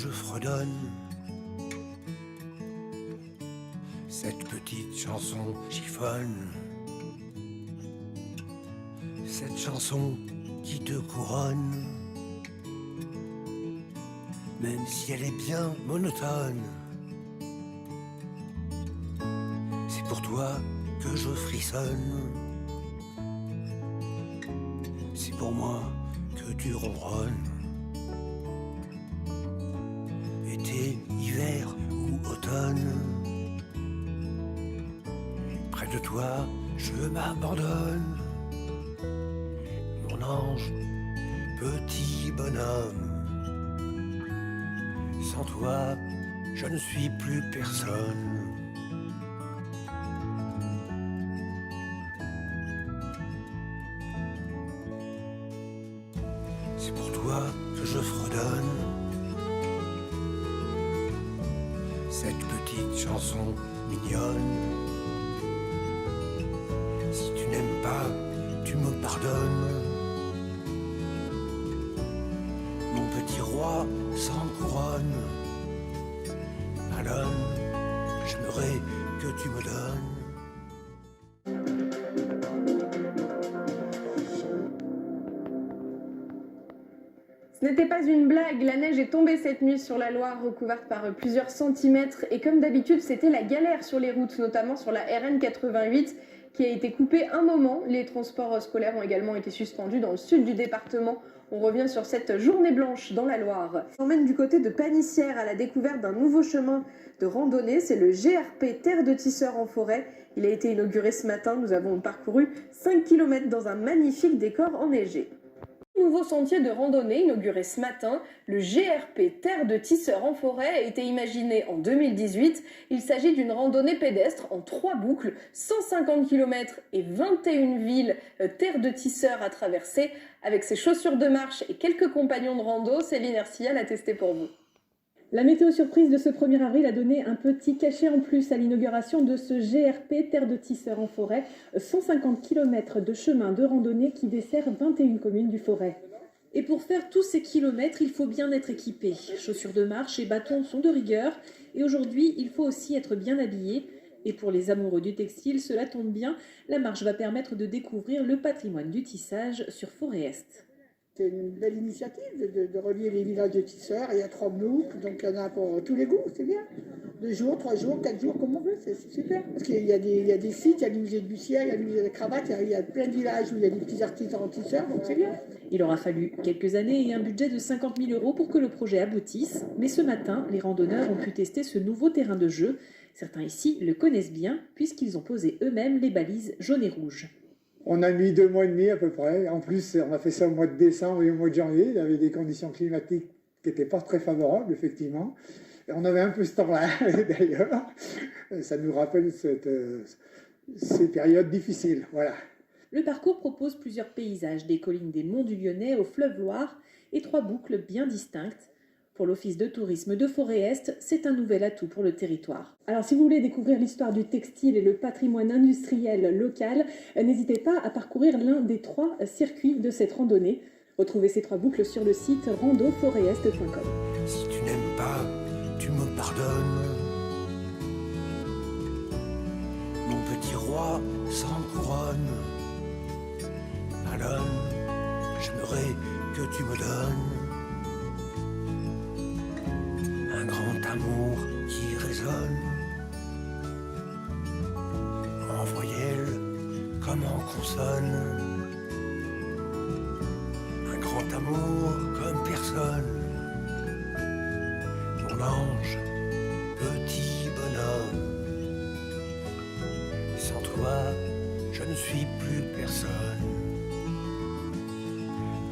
je fredonne. Cette petite chanson chiffonne. Cette chanson qui te couronne. Même si elle est bien monotone. C'est pour toi que je frissonne. C'est pour moi que tu ronronnes. Été, hiver ou automne, près de toi je m'abandonne. Mon ange, petit bonhomme, sans toi je ne suis plus personne. C'est pour toi que je fredonne cette petite chanson mignonne. Si tu n'aimes pas, tu me pardonnes. Mon petit roi sans couronne. Malone, j'aimerais que tu me donnes. Ce n'était pas une blague, la neige est tombée cette nuit sur la Loire, recouverte par plusieurs centimètres. Et comme d'habitude, c'était la galère sur les routes, notamment sur la RN 88, qui a été coupée un moment. Les transports scolaires ont également été suspendus dans le sud du département. On revient sur cette journée blanche dans la Loire. On emmène du côté de Panissière à la découverte d'un nouveau chemin de randonnée. C'est le GRP Terre de Tisseurs en forêt. Il a été inauguré ce matin. Nous avons parcouru 5 km dans un magnifique décor enneigé. Nouveau sentier de randonnée inauguré ce matin, le GRP Terre de Tisseurs en forêt a été imaginé en 2018. Il s'agit d'une randonnée pédestre en 3 boucles, 150 km et 21 villes Terre de Tisseurs à traverser. Avec ses chaussures de marche et quelques compagnons de rando, Céline Ercial a testé pour vous. La météo surprise de ce 1er avril a donné un petit cachet en plus à l'inauguration de ce GRP Terre de Tisseurs en forêt, 150 km de chemin de randonnée qui dessert 21 communes du Forêt. Et pour faire tous ces kilomètres, il faut bien être équipé. Chaussures de marche et bâtons sont de rigueur. Et aujourd'hui, il faut aussi être bien habillé. Et pour les amoureux du textile, cela tombe bien. La marche va permettre de découvrir le patrimoine du tissage sur Forêt-Est. C'est une belle initiative de relier les villages de tisseurs. Il y a 3 boucles, donc il y en a pour tous les goûts, c'est bien. 2 jours, 3 jours, 4 jours, comme on veut, c'est super. Parce qu'il y a des sites, il y a le musée du ciel, il y a le musée des cravates, il y a plein de villages où il y a des petits artisans tisseurs, donc c'est bien. Il aura fallu quelques années et un budget de 50 000 € pour que le projet aboutisse. Mais ce matin, les randonneurs ont pu tester ce nouveau terrain de jeu. Certains ici le connaissent bien puisqu'ils ont posé eux-mêmes les balises jaunes et rouges. On a mis 2 mois et demi à peu près. En plus, on a fait ça au mois de décembre et au mois de janvier. Il y avait des conditions climatiques qui n'étaient pas très favorables, effectivement. Et on avait un peu ce temps-là, d'ailleurs. Ça nous rappelle ces périodes difficiles. Voilà. Le parcours propose plusieurs paysages, des collines des Monts du Lyonnais au fleuve Loire et 3 boucles bien distinctes. Pour l'Office de tourisme de Forêt-Est, c'est un nouvel atout pour le territoire. Alors si vous voulez découvrir l'histoire du textile et le patrimoine industriel local, n'hésitez pas à parcourir l'un des 3 circuits de cette randonnée. Retrouvez ces 3 boucles sur le site randoforest.com. Si tu n'aimes pas, tu me pardonnes. Mon petit roi sans couronne. Malone, j'aimerais que tu me donnes un grand amour qui résonne en voyelle comme en consonne. Un grand amour comme personne. Mon ange, petit bonhomme. Sans toi, je ne suis plus personne.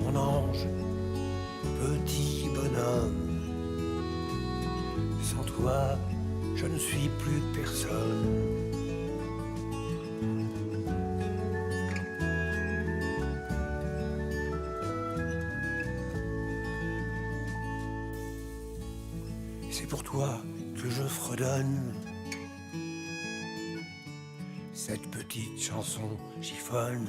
Mon ange, petit bonhomme. Sans toi, je ne suis plus personne. C'est pour toi que je fredonne cette petite chanson chiffonne.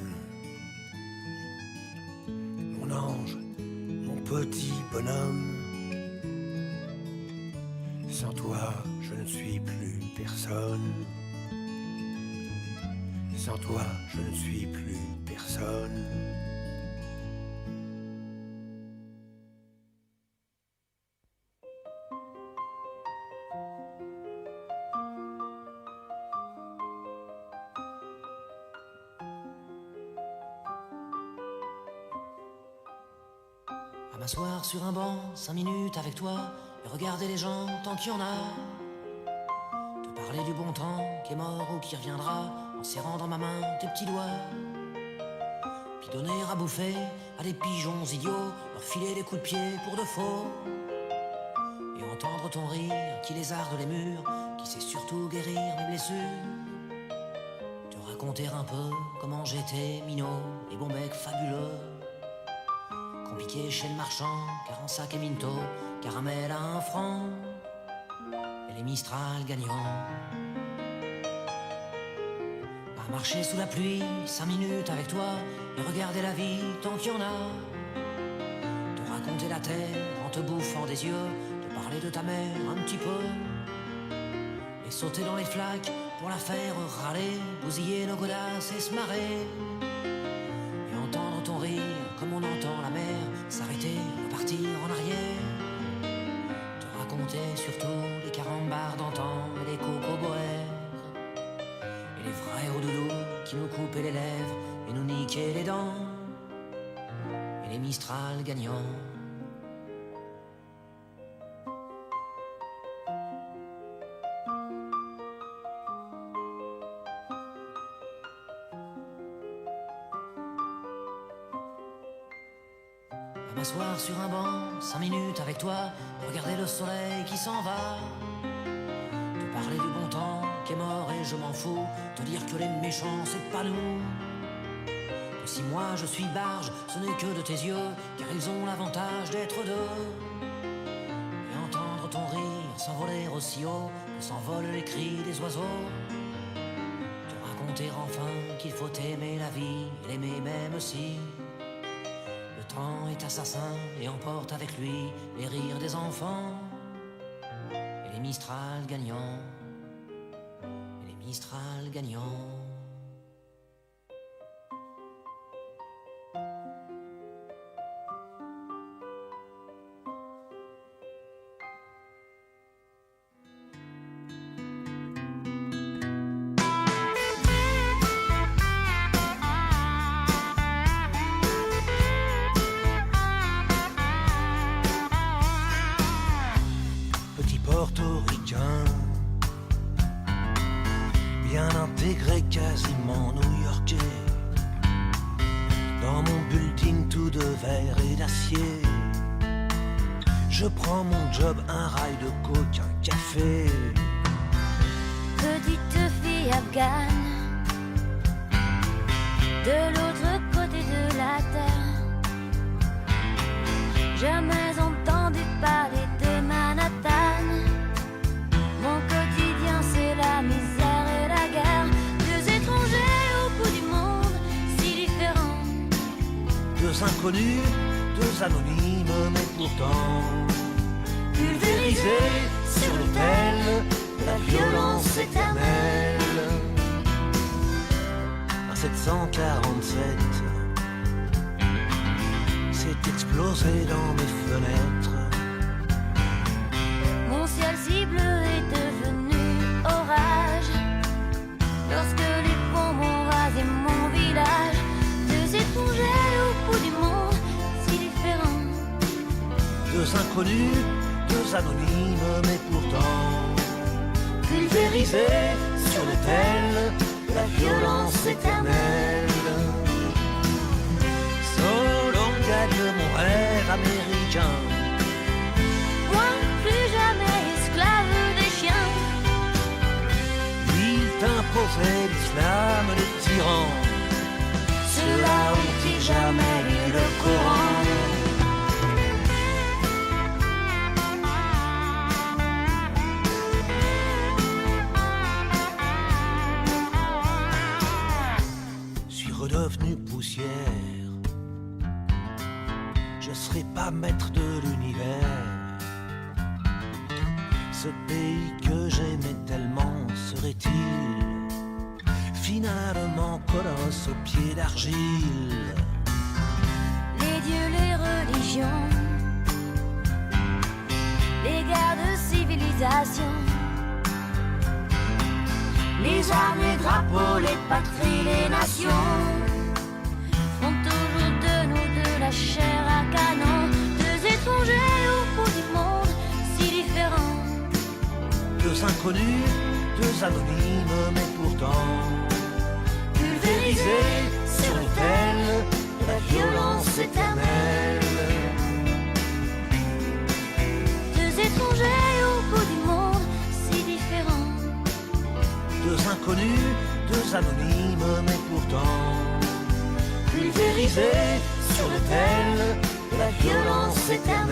Mon ange, mon petit bonhomme. Sans toi, je ne suis plus personne. Sans toi, je ne suis plus personne. À m'asseoir sur un banc, 5 minutes avec toi, et regarder les gens tant qu'il y en a. Te parler du bon temps qui est mort ou qui reviendra, en serrant dans ma main tes petits doigts. Puis donner à bouffer à des pigeons idiots, leur filer des coups de pied pour de faux. Et entendre ton rire qui lézarde les murs, qui sait surtout guérir mes blessures. Te raconter un peu comment j'étais minot, les bons mecs fabuleux. Compliqué chez le marchand, car en sac et minto, caramel à 1 franc, et les Mistral gagnants. À marcher sous la pluie, 5 minutes avec toi, et regarder la vie tant qu'il y en a. Te raconter la terre en te bouffant des yeux, te parler de ta mère un petit peu, et sauter dans les flaques pour la faire râler, bousiller nos godasses et se marrer. Et entendre ton rire comme on entend la mer s'arrêter, repartir en arrière. Te raconter surtout les carambars d'antan et les cocoboères, et les vrais hauts doudous qui nous coupaient les lèvres et nous niquaient les dents, et les Mistral gagnants. À m'asseoir sur un banc, 5 minutes avec toi, regarder le soleil qui s'en va. Te parler du bon temps qui est mort et je m'en fous, te dire que les méchants c'est pas nous. Que si moi je suis barge, ce n'est que de tes yeux, car ils ont l'avantage d'être deux. Et entendre ton rire s'envoler aussi haut que s'envolent les cris des oiseaux. Te raconter enfin qu'il faut aimer la vie, et l'aimer même si le temps est assassin et emporte avec lui les rires des enfants, et les Mistral gagnants, et les Mistral gagnants. Portoricain, bien intégré, quasiment new-yorkais. Dans mon building tout de verre et d'acier, je prends mon job, un rail de coke, un café. Petite fille afghane, de l'autre côté de la terre, jamais entendu parler de Manhattan. Mon quotidien c'est la misère et la guerre, deux étrangers au bout du monde, si différents. Deux inconnus, deux anonymes, mais pourtant pulvérisés sur l'autel de la violence éternelle. Un 747 s'est explosé dans mes fenêtres. Mon ciel si bleu est devenu orage lorsque les bombes ont rasé mon village. Deux étrangers au bout du monde, si différents. Deux inconnus, deux anonymes, mais pourtant pulvérisés sur l'autel de la violence éternelle. Solon gagne mon rêve américain. Moi, plus jamais esclave des chiens. Il t'imposait l'islam des tyrans. Ceux-là ont-ils jamais lu le Coran? Suis redevenu poussière. Je serai pas maître de l'univers. ce pays que j'aimais tellement serait-il finalement colosse aux pieds d'argile? Les dieux, les religions, les guerres de civilisation, les armes, les drapeaux, les patries, les nations font toujours de nous de la chair à canon, deux étrangers au bout du monde, si différents. Deux inconnus, deux anonymes, mais pourtant pulvérisés sur l'autel de la violence éternelle. Deux étrangers au bout du monde, si différents. Deux inconnus, deux anonymes, mais pourtant pulvérisés sur l'autel de la violence éternelle.